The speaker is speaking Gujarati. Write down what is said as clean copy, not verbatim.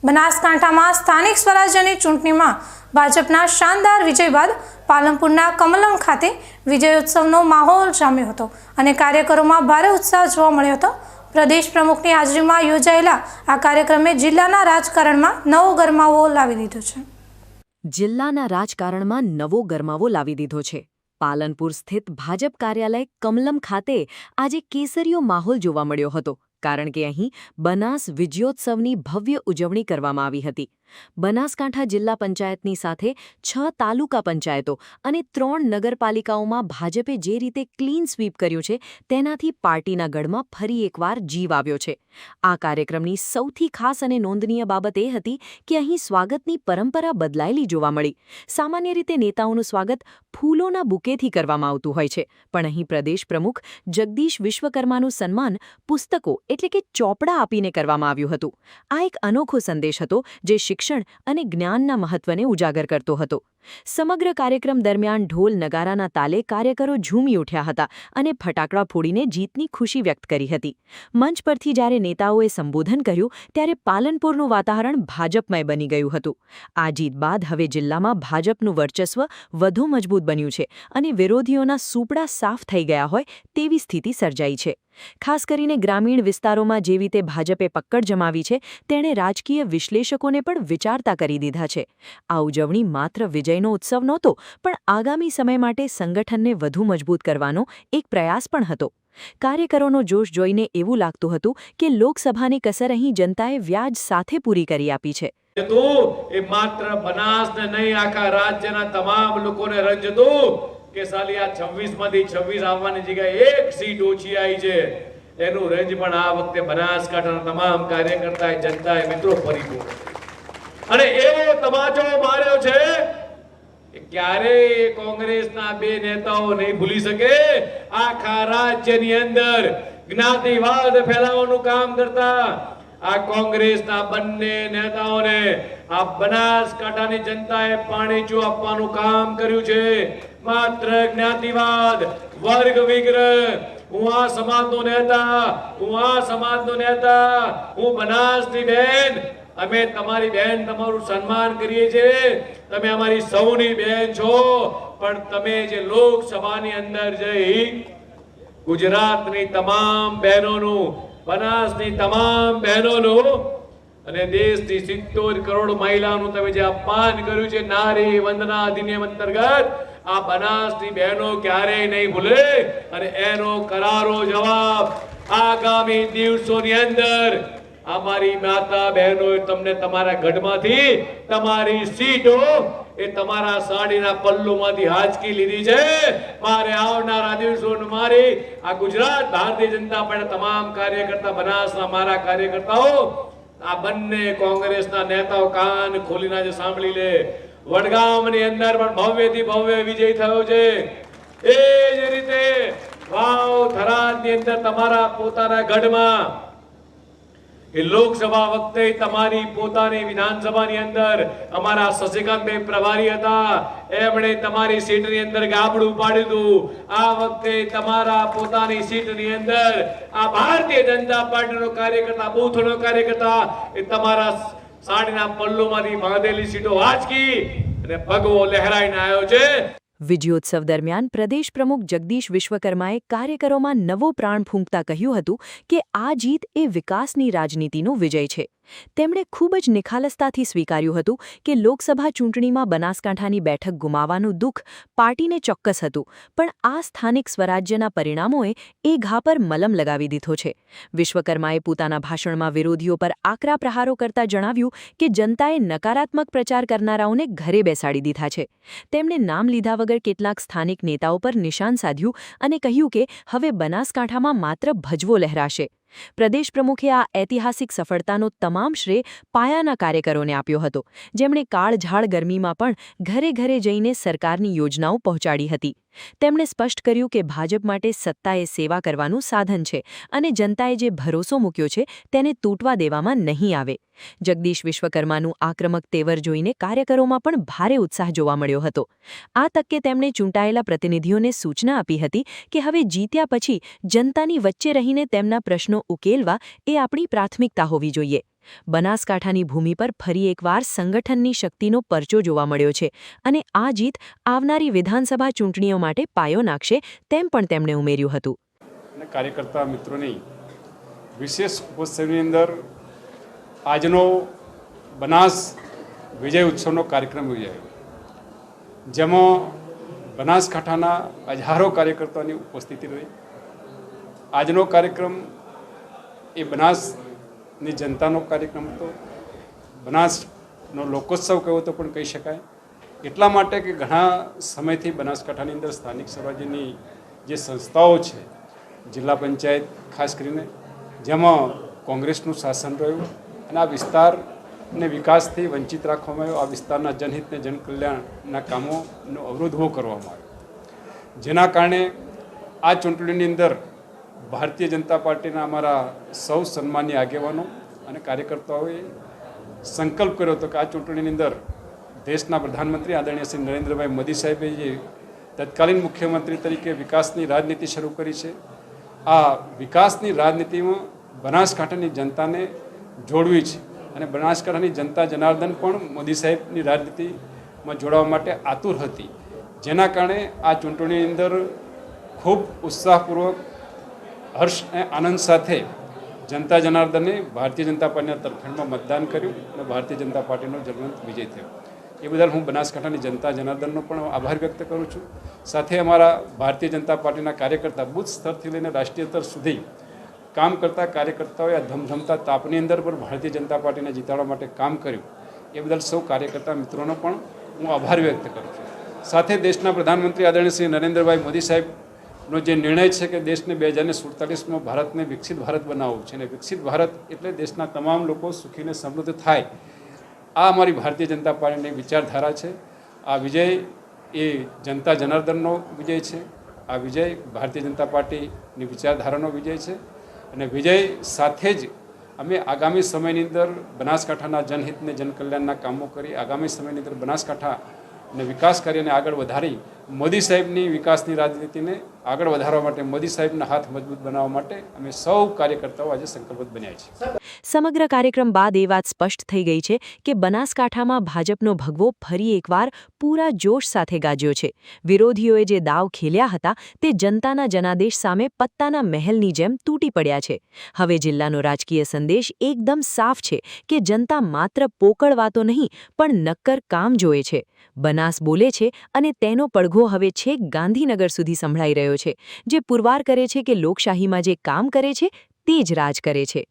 બનાસકાંઠામાં સ્થાનિક સ્વરાજ્યની ચૂંટણીમાં ભાજપના શાનદાર વિજય બાદ પાલનપુરના કમલમ ખાતે વિજયોત્સવનો માહોલ જામ્યો હતો અને કાર્યકરોમાં ભારે ઉત્સાહ જોવા મળ્યો હતો। પ્રદેશ પ્રમુખની હાજરીમાં યોજાયેલા આ કાર્યક્રમે જિલ્લાના રાજકારણમાં નવો ગરમાવો લાવી દીધો છે। જિલ્લાના રાજકારણમાં નવો ગરમાવો લાવી દીધો છે। પાલનપુર સ્થિત ભાજપ કાર્યાલય કમલમ ખાતે આજે કેસરીયો માહોલ જોવા મળ્યો હતો, કારણ કે અહીં બનાસ વિજયોત્સવની ભવ્ય ઉજવણી કરવામાં આવી હતી। બનાસકાંઠા જિલ્લા પંચાયતની સાથે 6 તાલુકા પંચાયતો અને 3 નગરપાલિકાઓમાં ભાજપે જે રીતે ક્લીન સ્વીપ કર્યું છે, તેનાથી પાર્ટીના ગઢમાં ફરી એકવાર જીવ આવ્યો છે। આ કાર્યક્રમની સૌથી ખાસ અને નોંધનીય બાબત એ હતી કે અહીં સ્વાગતની પરંપરા બદલાયેલી જોવા મળી। સામાન્ય રીતે નેતાઓનું સ્વાગત ફૂલોના બુકેથી કરવામાં આવતું હોય છે, પણ અહીં પ્રદેશ પ્રમુખ જગદીશ વિશ્વકર્માનું સન્માન પુસ્તકો એટલે કે ચોપડા આપીને કરવામાં આવ્યું હતું। આ એક અનોખો સંદેશ હતો જે શિક્ષણ અને જ્ઞાનના મહત્વને ઉજાગર કરતો હતો। સમગ્ર કાર્યક્રમ દરમિયાન ઢોલ નગારાના તાલે કાર્યકરો ઝૂમી ઉઠ્યા હતા અને ફટાકડા ફોડીને જીતની ખુશી વ્યક્ત કરી હતી। મંચ પરથી જ્યારે નેતાઓએ સંબોધન કર્યું ત્યારે પાલનપુરનું વાતાવરણ ભાજપમય બની ગયું હતું। આ જીત બાદ હવે જિલ્લામાં ભાજપનું વર્ચસ્વ વધુ મજબૂત બન્યું છે અને વિરોધીઓના સૂપડા સાફ થઈ ગયા હોય તેવી સ્થિતિ સર્જાઈ છે। ખાસ કરીને ગ્રામીણ વિસ્તારોમાં જે રીતે ભાજપે પકડ જમાવી છે, તેણે રાજકીય વિશ્લેષકોને પણ વિચારતા કરી દીધા છે। આ ઉજવણી માત્ર વિજયનો ઉત્સવ નહોતો, પણ આગામી સમય માટે સંગઠનને વધુ મજબૂત કરવાનો એક પ્રયાસ પણ હતો। કાર્યકરોનો જોશ જોઈને એવું લાગતું હતું કે લોકસભાની કસર અહીં જનતાએ વ્યાજ સાથે પૂરી કરી આપી છે। એ માત્ર બનાસને નહીં, આખા રાજ્યના તમામ લોકોને રંજ હતું કે સાલી આ 26 માંથી 26 આવવાની જગ્યાએ એક સીટ ઓછી આવી છે। એનું રેન્જ પણ આ વખતે બનાસકાંઠાના તમામ કાર્યકર્તાએ જનતાએ મિત્રો પરિપૂર્ણ અને એવો તમાચો માર્યો છે કે ક્યારેય કોંગ્રેસના બે નેતાઓ નહીં ભૂલી શકે। આખા રાજ્યની અંદર જ્ઞાતિવાદ ફેલાવવાનું કામ કરતા આ કોંગ્રેસના બંને નેતાઓને આ બનાસકાંઠાની જનતાએ પાણીચું આપવાનું કામ કર્યું છે। માત્ર જ્ઞાતિવાદ, વર્ગ વિગ્રહ, હું આ સમાજનો નેતા, હું આ સમાજનો નેતા, હું બનાસની બેન, અમે તમારી બેન, તમારું સન્માન કરીએ છીએ, તમે અમારી સૌની બેન છો, પણ તમે જે લોકસભાની અંદર જઈ ગુજરાતની તમામ બહેનોનું, બનાસની તમામ બહેનોનું અને દેશની 70 કરોડ મહિલાઓનું તમે જે અપમાન કર્યું છે નારી વંદના અધિનિયમ અંતર્ગત, આ બનાસની બહેનો ક્યારેય નહીં ભૂલે અને એનો કરારો જવાબ આગામી દિવસોની અંદર અમારી માતા બહેનો તમને તમારા ગઢમાંથી તમારી સીટો એ તમારા સાડીના પલ્લુમાંથી હાંચકી લીધી છે। મારે આવનારા દિવસોમાં મારી આ ગુજરાત ભારતીય જનતા પાર્ટી તમામ કાર્યકર્તા, બનાસના મારા કાર્યકર્તાઓ, આ બંને કોંગ્રેસના નેતાઓ કાન ખોલીને આજે સાંભળી લે, વડગામની અંદર પણ ભવ્યથી ભવ્ય વિજય થયો છે। એ જ રીતે વાવ થરાદની અંદર તમારા પોતાના ગઢમાં એ લોકસભા વખતે તમારી પોતાની વિધાનસભાની અંદર અમારા શશિકાંતભાઈ પ્રભારી હતા, એમણે તમારી સીટની અંદર ગાબડું પાડ્યું હતું। આ વખતે તમારા પોતાની સીટની અંદર આ ભારતીય જનતા પાર્ટીનો કાર્યકર્તા, બૂથનો કાર્યકર્તા એ તમારા સાડીના પલ્લુમાંથી બાંધેલી સીટો વાંચકી અને ભગવો લહેરાઈને આવ્યો છે। વિજયોત્સવ દરમિયાન પ્રદેશ પ્રમુખ જગદીશ વિશ્વકર્માએ કાર્યકરોમાં નવો પ્રાણ ફૂંકતા કહ્યું હતું કે આ જીત એ વિકાસની રાજનીતિનો વિજય છે। તેમણે ખૂબ જ નિખાલસતાથી સ્વીકાર્યું હતું કે લોકસભા ચૂંટણીમાં બનાસકાંઠાની બેઠક ગુમાવવાનું દુઃખ પાર્ટીને ચોક્કસ હતું, પણ આ સ્થાનિક સ્વરાજ્યના પરિણામોએ એ ઘા પર મલમ લગાવી દીધો છે। વિશ્વકર્માએ પોતાના ભાષણમાં વિરોધીઓ પર આકરા પ્રહારો કરતા જણાવ્યું કે જનતાએ નકારાત્મક પ્રચાર કરનારાઓને ઘરે બેસાડી દીધા છે। તેમણે નામ લીધા વગર કેટલાક સ્થાનિક નેતાઓ પર નિશાન સાધ્યું અને કહ્યું કે હવે બનાસકાંઠામાં માત્ર ભજવો લહેરાશે। પ્રદેશ પ્રમુખે આ ઐતિહાસિક સફળતાનો તમામ શ્રેય પાયાના કાર્યકરોને આપ્યો હતો, જેમણે કાળઝાળ ગરમીમાં પણ ઘરે ઘરે જઈને સરકારની યોજનાઓ પહોંચાડી હતી। તેમણે સ્પષ્ટ કર્યું કે ભાજપ માટે સત્તા એ સેવા કરવાનું સાધન છે અને જનતાએ જે ભરોસો મૂક્યો છે તેને તૂટવા દેવામાં નહીં આવે। જગદીશ વિશ્વકર્માનું આક્રમક તેવર જોઈને કાર્યકરોમાં પણ ભારે ઉત્સાહ જોવા મળ્યો હતો। આ તકે તેમણે ચૂંટાયેલા પ્રતિનિધિઓને સૂચના આપી હતી કે હવે જીત્યા પછી જનતાની વચ્ચે રહીને તેમના પ્રશ્નો ઉકેલવા એ આપણી પ્રાથમિકતા હોવી જોઈએ। બનાસકાંઠાની ભૂમિ પર ફરી એકવાર સંગઠનની શક્તિનો પરચો જોવા મળ્યો છે અને આ જીત આવનારી વિધાનસભા ચૂંટણીઓ માટે પાયો નાખશે તેમ પણ તેમણે ઉમેર્યું હતું. અને કાર્યકર્તા મિત્રોની વિશેષ ઉપસ્થિતિની અંદર આજનો બનાસ વિજય ઉત્સવનો કાર્યક્રમ યોજાયો, જેમાં બનાસકાંઠાના હજારો કાર્યકર્તાઓની ઉપસ્થિતિ રહી. આજનો કાર્યક્રમ એ બનાસની જનતાનો કાર્યક્રમ હતો. બનાસનો લોકોત્સવ કહેવો તો પણ કહી શકાય, એટલા માટે કે ઘણા સમયથી બનાસકાંઠાની અંદર સ્થાનિક સ્વરાજ્યની જે સંસ્થાઓ છે, જિલ્લા પંચાયત ખાસ કરીને, જેમાં કોંગ્રેસનું શાસન રહ્યું અને આ વિસ્તારને વિકાસથી વંચિત રાખવામાં આવ્યો. આ વિસ્તારના જનહિતને જનકલ્યાણના કામોનો અવરોધ ઊભો કરવામાં આવ્યો, જેના કારણે આ ચૂંટણીની અંદર ભારતીય જનતા પાર્ટીના અમારા સૌ સન્માનીય આગેવાનો અને કાર્યકર્તાઓએ સંકલ્પ કર્યો હતો કે આ ચૂંટણીની અંદર દેશના પ્રધાનમંત્રી આદરણીય શ્રી નરેન્દ્રભાઈ મોદી સાહેબે જે તત્કાલીન મુખ્યમંત્રી તરીકે વિકાસની રાજનીતિ શરૂ કરી છે, આ વિકાસની રાજનીતિમાં બનાસકાંઠાની જનતાને જોડવી છે અને બનાસકાંઠાની જનતા જનાર્દન પણ મોદી સાહેબની રાજનીતિમાં જોડાવા માટે આતુર હતી, જેના કારણે આ ચૂંટણીની અંદર ખૂબ ઉત્સાહપૂર્વક હર્ષ અને આનંદ સાથે જનતા જનાર્દને ભારતીય જનતા પાર્ટીના તરફેણમાં મતદાન કર્યું અને ભારતીય જનતા પાર્ટીનો જલવંત વિજય થયો. એ બદલ હું બનાસકાંઠાની જનતા જનાર્દનનો પણ આભાર વ્યક્ત કરું છું. સાથે અમારા ભારતીય જનતા પાર્ટીના કાર્યકર્તા બૂથ સ્તરથી લઈને રાષ્ટ્રીય સ્તર સુધી કામ કરતા કાર્યકર્તાઓએ આ ધમધમતા તાપની અંદર પણ ભારતીય જનતા પાર્ટીને જીતાડવા માટે કામ કર્યું. એ બદલ સૌ કાર્યકર્તા મિત્રોનો પણ હું આભાર વ્યક્ત કરું છું. સાથે દેશના પ્રધાનમંત્રી આદરણીય શ્રી નરેન્દ્રભાઈ મોદી સાહેબનો જે નિર્ણય છે કે દેશને 2047માં ભારતને વિકસિત ભારત બનાવવું છે, અને વિકસિત ભારત એટલે દેશના તમામ લોકો સુખીને સમૃદ્ધ થાય, આ અમારી ભારતીય જનતા પાર્ટીની વિચારધારા છે. આ વિજય એ જનતા જનાર્દનનો વિજય છે, આ વિજય ભારતીય જનતા પાર્ટીની વિચારધારાનો વિજય છે અને વિજય સાથે જ અમે આગામી સમયની અંદર બનાસકાંઠાના જનહિતને જનકલ્યાણના કામો કરી આગામી સમયની અંદર બનાસકાંઠાને વિકાસ કરીને આગળ વધારી મોદી સાહેબની વિકાસની રાજનીતિને આગળ વધારવા માટે, મોદી સાહેબના હાથ મજબૂત બનાવવા માટે અમે સૌ કાર્યકર્તાઓ આજે સંકલ્પબદ્ધ બન્યા છીએ. સમગ્ર કાર્યક્રમ બાદ એ વાત સ્પષ્ટ થઈ ગઈ છે કે બનાસકાંઠામાં ભાજપનો ભગવો ફરી એકવાર પૂરા જોશ સાથે ગાજ્યો છે. વિરોધીઓએ જે દાવ ખેલ્યા હતા તે જનતાના જનાદેશ સામે પત્તાના મહેલની જેમ તૂટી પડ્યા છે. હવે જિલ્લાનો રાજકીય સંદેશ એકદમ સાફ છે કે જનતા માત્ર પોકળ વાતો નહીં પણ નક્કર કામ જોએ છે. બનાસ બોલે છે અને તેનો પડઘો હવે છેક ગાંધીનગર સુધી સંભળાઈ રહ્યો છે, જે પુરવાર કરે છે કે લોકશાહીમાં જે કામ કરે છે તે જ રાજ કરે છે.